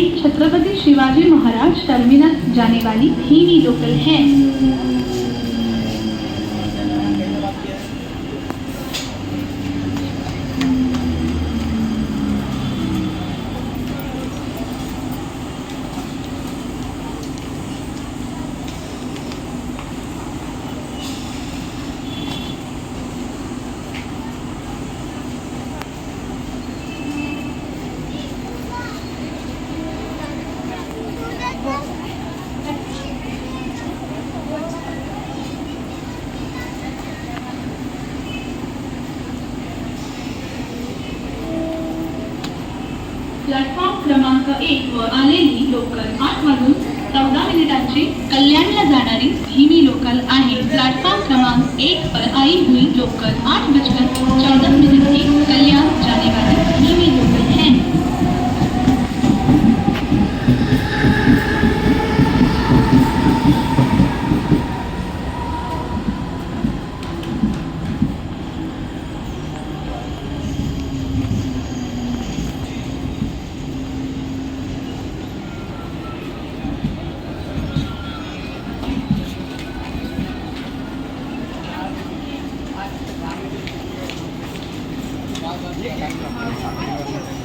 रेलगाड़ी छत्रपति शिवाजी महाराज टर्मिनस जाने वाली धीमी लोकल है। प्लॅटफॉर्म क्रमांक 1 वर आलेली लोकल 8 वाजून 14 मिनिटांची कल्याणला जाणारी धीमी लोकल आहे। प्लॅटफॉर्म क्रमांक 1 पर आई हुई लोकल 8:14 की कल्याण जाने वाली धीमी लोकल है। ये